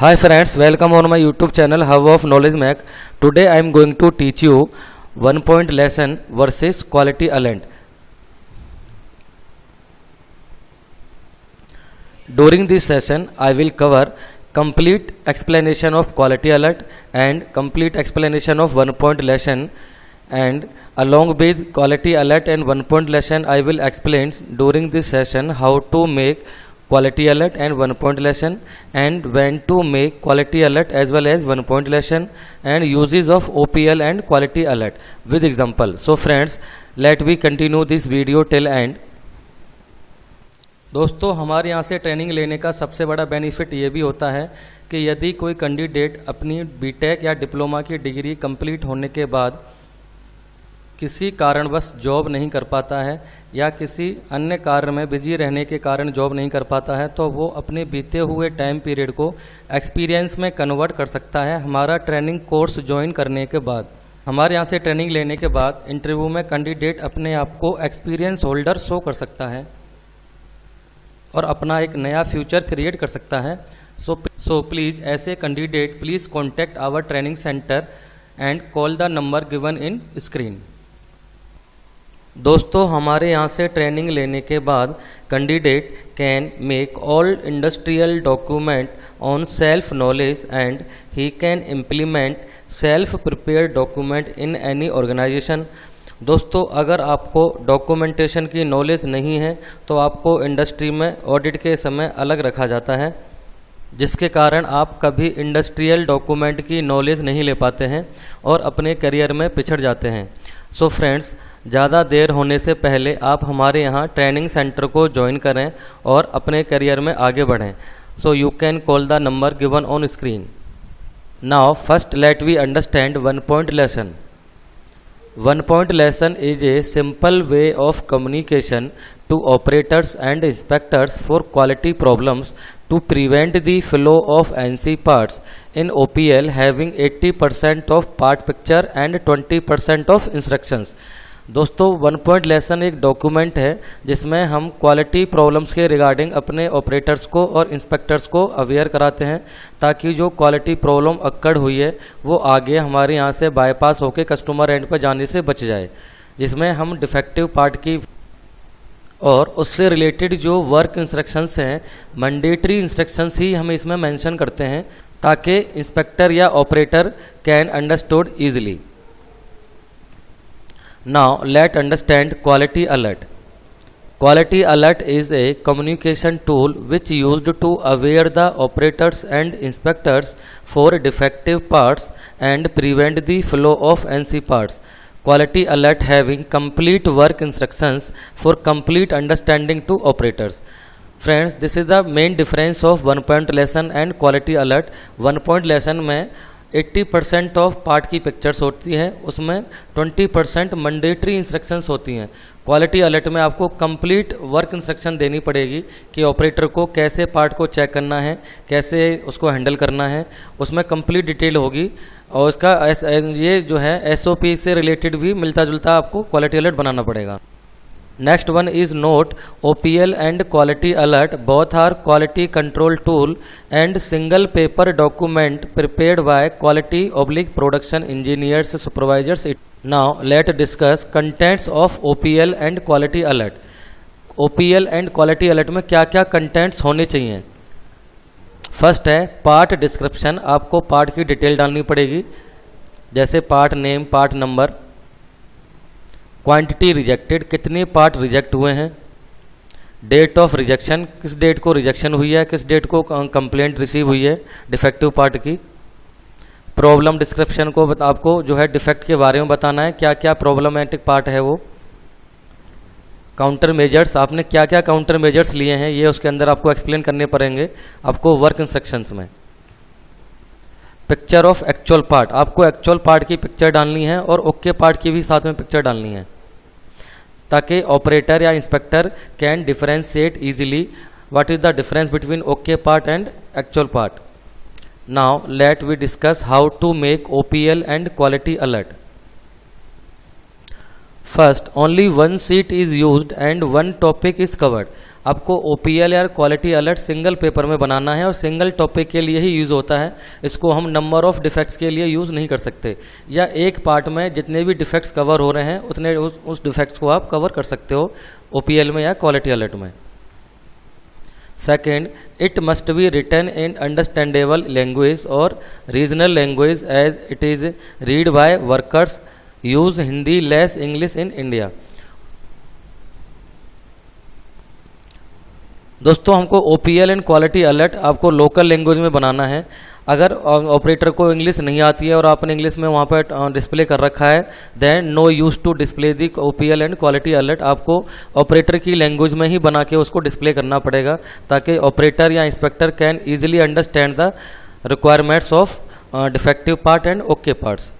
Hi friends, welcome on my YouTube channel Hub of Knowledge Mac. Today I am going to teach you 1-point lesson versus quality alert. During this session I will cover complete explanation of quality alert and complete explanation of 1-point lesson, and along with quality alert and 1-point lesson I will explain during this session how to make quality alert and 1-point lesson, and when to make quality alert as well as 1-point lesson, and uses of OPL and quality alert with example. So friends, let we continue this video till end. दोस्तों, हमारे यहाँ से training लेने का सबसे बड़ा benefit ये भी होता है कि यदि कोई कैंडिडेट अपनी बीटेक या डिप्लोमा की डिग्री कंप्लीट होने के बाद किसी कारणवश जॉब नहीं कर पाता है या किसी अन्य कार्य में बिजी रहने के कारण जॉब नहीं कर पाता है, तो वो अपने बीते हुए टाइम पीरियड को एक्सपीरियंस में कन्वर्ट कर सकता है हमारा ट्रेनिंग कोर्स ज्वाइन करने के बाद। हमारे यहाँ से ट्रेनिंग लेने के बाद इंटरव्यू में कैंडिडेट अपने आप को एक्सपीरियंस होल्डर शो कर सकता है और अपना एक नया फ्यूचर क्रिएट कर सकता है। सो प्लीज़ ऐसे candidate please contact our training centre and call the number given in screen. दोस्तों, हमारे यहाँ से ट्रेनिंग लेने के बाद candidate can make all industrial document on self knowledge and he can implement self prepared document in any organisation. दोस्तों, अगर आपको डॉक्यूमेंटेशन की नॉलेज नहीं है तो आपको इंडस्ट्री में ऑडिट के समय अलग रखा जाता है, जिसके कारण आप कभी इंडस्ट्रियल डॉक्यूमेंट की नॉलेज नहीं ले पाते हैं और अपने करियर में पिछड़ जाते हैं। सो फ्रेंड्स, ज़्यादा देर होने से पहले आप हमारे यहाँ ट्रेनिंग सेंटर को ज्वाइन करें और अपने करियर में आगे बढ़ें। So you can call the number given on screen. Now first let we understand 1-point lesson. 1-point lesson is a simple way of communication to operators and inspectors for quality problems to prevent the flow of NC parts in OPL having 80% of part picture and 20% of instructions. दोस्तों, 1-point lesson एक document है जिसमें हम quality problems के regarding अपने operators को और inspectors को अवेयर कराते हैं, ताकि जो क्वालिटी प्रॉब्लम अक्कड़ हुई है वो आगे हमारे यहाँ से बाईपास होकर कस्टमर एंड पर जाने से बच जाए, जिसमें हम डिफेक्टिव पार्ट की और उससे रिलेटेड जो वर्क इंस्ट्रक्शंस हैं, मैंडेटरी इंस्ट्रक्शंस ही हम इसमें मेंशन करते हैं ताकि इंस्पेक्टर या operator can understood easily. Now let's understand quality alert. Quality alert is a communication tool which used to aware the operators and inspectors for defective parts and prevent the flow of NC parts. Quality alert having complete work instructions for complete understanding to operators. Friends, this is the main difference of 1-point lesson and quality alert. 1-point lesson में 80% of part की pictures होती है, उसमें 20% mandatory instructions होती हैं। Quality alert में आपको complete work instruction देनी पड़ेगी कि ऑपरेटर को कैसे पार्ट को चेक करना है, कैसे उसको हैंडल करना है, उसमें कंप्लीट डिटेल होगी और उसका ये जो है SOP से रिलेटेड भी मिलता जुलता आपको क्वालिटी अलर्ट बनाना पड़ेगा। Next one is note, OPL and quality alert both are quality control tool and single paper document prepared by quality/production engineers supervisors. Now let's discuss contents of OPL and quality alert. OPL and quality alert में क्या क्या contents होने चाहिए। First है part description. आपको part की detail डालनी पड़ेगी, जैसे part name, part number, quantity rejected, कितने पार्ट रिजेक्ट हुए हैं, डेट ऑफ रिजेक्शन, किस डेट को रिजेक्शन हुई है, किस डेट को कंप्लेंट रिसीव हुई है डिफेक्टिव पार्ट की। प्रॉब्लम डिस्क्रिप्शन को आपको जो है डिफेक्ट के बारे में बताना है, क्या क्या प्रॉब्लमेटिक पार्ट है वो। काउंटर मेजर्स, आपने क्या क्या काउंटर मेजर्स लिए हैं ये उसके अंदर आपको एक्सप्लेन करने पड़ेंगे आपको वर्क इंस्ट्रक्शंस में। पिक्चर ऑफ एक्चुअल पार्ट, आपको एक्चुअल पार्ट की पिक्चर डालनी है और ओके पार्ट की भी साथ में पिक्चर डालनी है, ताकि ऑपरेटर या inspector can differentiate easily what is the difference between okay part and actual part. Now let we discuss how to make OPL and quality alert. First, only 1 sheet is used and 1 topic is covered. आपको OPL या quality alert single paper में बनाना है और single topic के लिए ही use होता है। इसको हम नंबर ऑफ़ डिफेक्ट्स के लिए यूज़ नहीं कर सकते, या एक पार्ट में जितने भी डिफेक्ट्स कवर हो रहे हैं उतने उस डिफेक्ट्स को आप कवर कर सकते हो OPL में या क्वालिटी अलर्ट में। Second, it must be written in understandable language और regional language as it is read by workers use Hindi less English in India. दोस्तों, हमको OPL एंड क्वालिटी अलर्ट आपको लोकल लैंग्वेज में बनाना है। अगर ऑपरेटर को इंग्लिश नहीं आती है और आपने इंग्लिश में वहाँ पर डिस्प्ले कर रखा है, then no use to display the OPL and quality alert. आपको ऑपरेटर की लैंग्वेज में ही बना के उसको डिस्प्ले करना पड़ेगा, ताकि ऑपरेटर या inspector can easily understand the requirements of defective part and okay parts.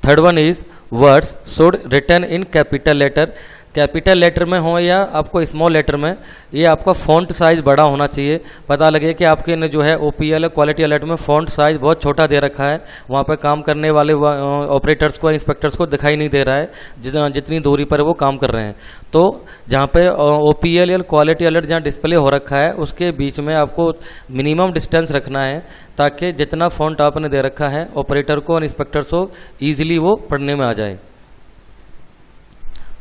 Third one is words should written in capital letter. Capital letter में हो या आपको स्मॉल लेटर में, ये आपका फ़ॉन्ट साइज़ बड़ा होना चाहिए। पता लगे कि आपके ने जो है OPL क्वालिटी अलर्ट में फ़ॉन्ट साइज़ बहुत छोटा दे रखा है, वहाँ पर काम करने वाले ऑपरेटर्स को, इंस्पेक्टर्स को दिखाई नहीं दे रहा है जितनी दूरी पर वो काम कर रहे हैं। तो जहाँ पे OPL या क्वालिटी अलर्ट जहाँ डिस्प्ले हो रखा है उसके बीच में आपको मिनिमम डिस्टेंस रखना है, ताकि जितना फ़ॉन्ट आपने दे रखा है ऑपरेटर को और इंस्पेक्टर्स को ईजिली वो पढ़ने में आ जाए।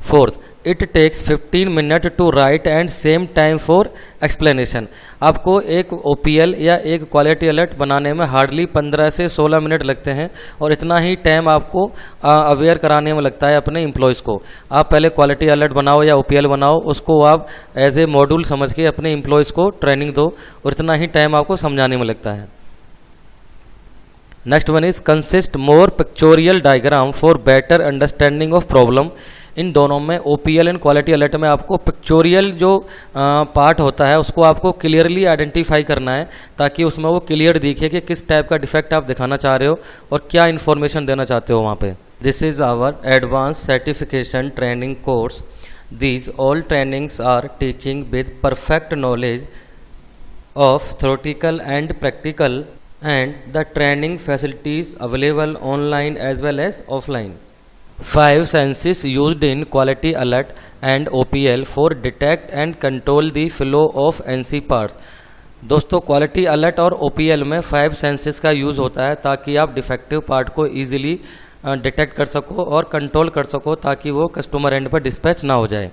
Fourth, it takes 15 minute to write and same time for explanation. आपको एक OPL या एक क्वालिटी अलर्ट बनाने में हार्डली 15 से 16 मिनट लगते हैं, और इतना ही टाइम आपको अवेयर कराने में लगता है अपने एम्प्लॉयज़ को। आप पहले क्वालिटी अलर्ट बनाओ या OPL बनाओ, उसको आप एज ए मॉड्यूल समझ के अपने एम्प्लॉयज़ को ट्रेनिंग दो, और इतना ही टाइम आपको समझाने में लगता है। Next one is consist more pictorial diagram for better understanding of problem. इन दोनों में OPL एंड क्वालिटी अलर्ट में आपको पिक्चोरियल जो पार्ट होता है उसको आपको क्लियरली आइडेंटिफाई करना है, ताकि उसमें वो क्लियर दिखे कि किस टाइप का डिफेक्ट आप दिखाना चाह रहे हो और क्या इन्फॉर्मेशन देना चाहते हो वहाँ पे। This is our advance certification training course. These all trainings are teaching with perfect knowledge of theoretical and practical, and the training facilities available online as well as offline. 5 senses used in quality alert and OPL for detect and control the flow of NC parts. दोस्तों, quality alert और OPL में 5 senses का use होता है, ताकि आप defective part को easily detect कर सको और कंट्रोल कर सको, ताकि वो कस्टमर एंड पर डिस्पैच ना हो जाए।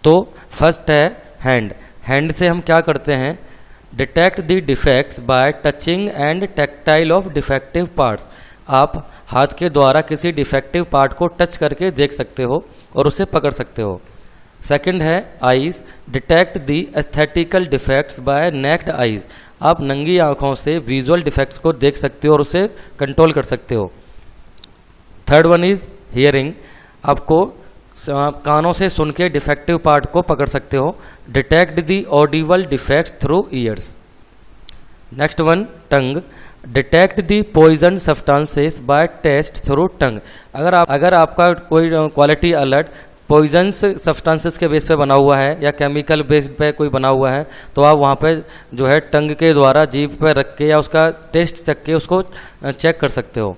तो फर्स्ट है हैंड। हैंड से हम क्या करते हैं? Detect the defects bye touching and tactile of defective parts. आप हाथ के द्वारा किसी डिफेक्टिव पार्ट को टच करके देख सकते हो और उसे पकड़ सकते हो। सेकंड है eyes. Detect the aesthetical defects by naked eyes. आप नंगी आंखों से विजुअल डिफेक्ट्स को देख सकते हो और उसे कंट्रोल कर सकते हो। Third one is hearing. आपको कानों से सुन के डिफेक्टिव पार्ट को पकड़ सकते हो। Detect the audible defects through ears. Next one tongue. Detect the poison substances by taste through tongue. अगर आपका कोई क्वालिटी अलर्ट पॉइजन सब्सटेंसेस के बेस पे बना हुआ है या केमिकल बेस्ड पे कोई बना हुआ है, तो आप वहाँ पे जो है टंग के द्वारा जीभ पे रख के या उसका टेस्ट चख के उसको चेक कर सकते हो।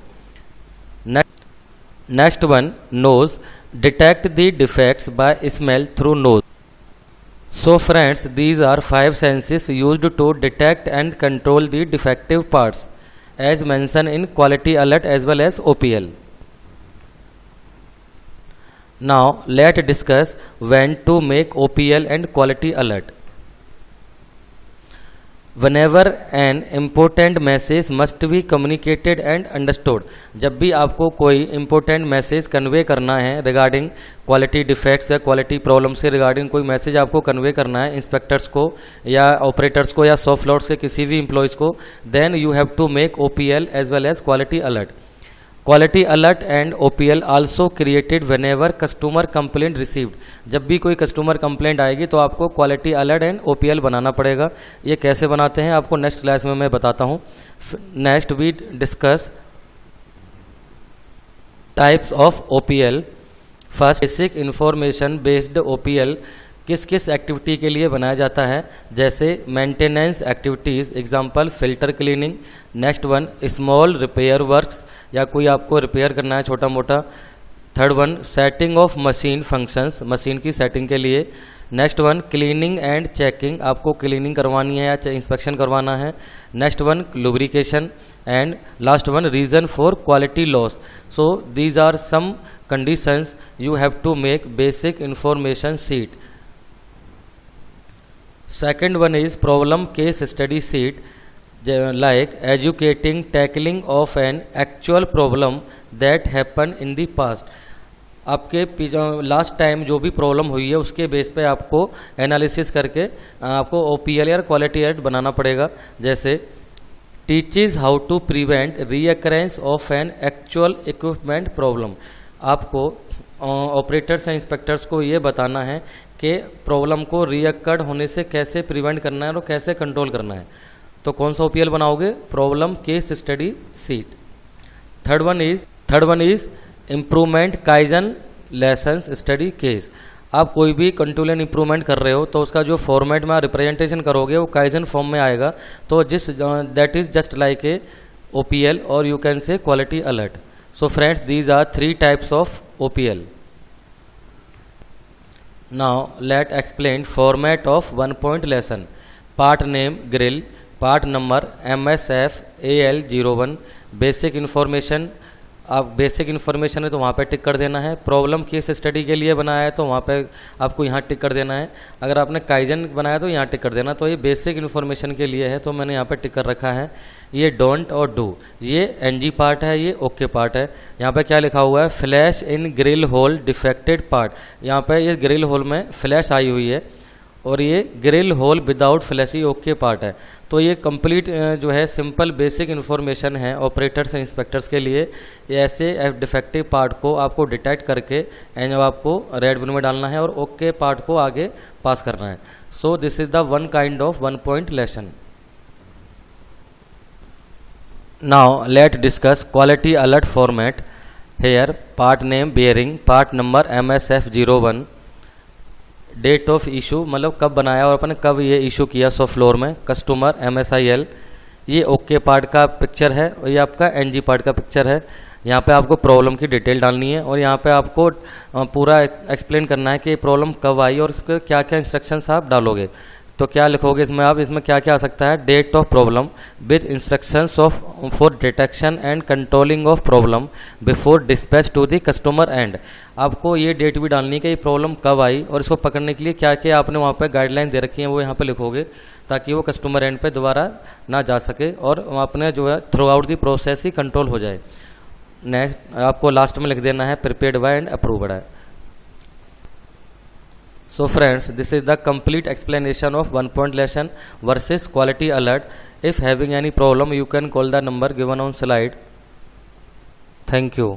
Next one nose. Detect the defects by smell through nose. So friends, these are 5 senses used to detect and control the defective parts as mentioned in quality alert as well as OPL. Now let's discuss when to make OPL and quality alert. Whenever an important message must be communicated and understood. जब भी आपको कोई important message convey करना है regarding quality defects या quality problem से regarding कोई message आपको कन्वे करना है इंस्पेक्टर्स को या ऑपरेटर्स को या शॉप फ्लोर से किसी भी एम्प्लॉयज़ को, then you have to make OPL as well as quality alert. Quality alert and OPL also created whenever customer complaint received. जब भी कोई कस्टमर कंप्लेंट आएगी तो आपको क्वालिटी अलर्ट एंड OPL बनाना पड़ेगा. ये कैसे बनाते हैं आपको नेक्स्ट क्लास में मैं बताता हूँ. Next we discuss types of OPL. First, basic information based OPL किस किस एक्टिविटी के लिए बनाया जाता है, जैसे maintenance activities, example filter cleaning. Next one small repair works, या कोई आपको रिपेयर करना है छोटा मोटा. Third one setting of machine functions, machine की सेटिंग के लिए। Next one cleaning and checking, आपको क्लीनिंग करवानी है या इंस्पेक्शन करवाना है। Next one lubrication and last one reason for quality loss. So these are some conditions you have to make basic information sheet. Second one is problem case study sheet, like educating tackling of an actual problem that happened in the past। आपके last time जो भी problem हुई है उसके base पे आपको analysis करके आपको OPL या क्वालिटी अलर्ट बनाना पड़ेगा। जैसे teaches how to prevent reoccurrence of an actual equipment problem, आपको ऑपरेटर्स एंड इंस्पेक्टर्स को ये बताना है कि प्रॉब्लम को रीअकर्ड होने से कैसे प्रिवेंट करना है और कैसे कंट्रोल करना है। तो कौन सा OPL बनाओगे? Problem case study seat. Third one is improvement kaizen lessons study case. आप कोई भी कंट्रोल इंप्रूवमेंट कर रहे हो तो उसका जो फॉर्मेट में रिप्रेजेंटेशन करोगे वो काइजन फॉर्म में आएगा। तो that is just like a OPL और you can say quality alert. So friends, these are 3 types of OPL। Now let explain format of 1 point lesson. Part name grill, part number MSF AL01, basic information. आप basic information है तो वहाँ पे टिक कर देना है। Problem case study के लिए बनाया है तो वहाँ पे आपको यहाँ टिक कर देना है। अगर आपने काइजन बनाया तो यहाँ टिक कर देना। तो ये बेसिक इन्फॉर्मेशन के लिए है तो मैंने यहाँ पे टिक कर रखा है। ये डोंट और डू, ये NG पार्ट है, ये ओके पार्ट है। यहाँ पे क्या लिखा हुआ है? फ्लैश इन ग्रिल होल डिफेक्टेड पार्ट। यहाँ पे ये ग्रिल होल में फ्लैश आई हुई है और ये ग्रिल होल विदाउट फ्लैश ही ओके पार्ट है। तो ये कंप्लीट जो है सिंपल बेसिक इन्फॉर्मेशन है ऑपरेटर्स एंड इंस्पेक्टर्स के लिए। ये ऐसे डिफेक्टिव पार्ट को आपको डिटेक्ट करके एंड आपको रेड बिन में डालना है और ओके पार्ट को आगे पास करना है। So this is the one kind of 1 point lesson. Now let discuss quality alert format. Here part name bearing, part number MSF01, date of issue मतलब कब बनाया और अपने कब ये इशू किया सो फ्लोर में, कस्टमर MSIL। ये ओके पार्ट का पिक्चर है और ये आपका NG पार्ट का पिक्चर है। यहाँ पे आपको प्रॉब्लम की डिटेल डालनी है और यहाँ पे आपको पूरा एक्सप्लेन करना है कि प्रॉब्लम कब आई और इसके क्या क्या इंस्ट्रक्शंस आप डालोगे। तो क्या लिखोगे इसमें आप? इसमें क्या क्या आ सकता है? Date of problem with instructions of for detection and controlling of problem before dispatch to the customer end. आपको ये डेट भी डालनी है कि ये प्रॉब्लम कब आई और इसको पकड़ने के लिए क्या क्या आपने वहाँ पे गाइडलाइन दे रखी है वो यहाँ पे लिखोगे ताकि वो कस्टमर एंड पे दोबारा ना जा सके और अपने जो है through out the process he control हो जाए। नेक्स्ट आपको लास्ट में लिख देना है प्रिपेयर्ड बाय एंड अप्रूव्ड है। So friends, this is the complete explanation of 1 point lesson versus quality alert. If having any problem, you can call the number given on slide. Thank you.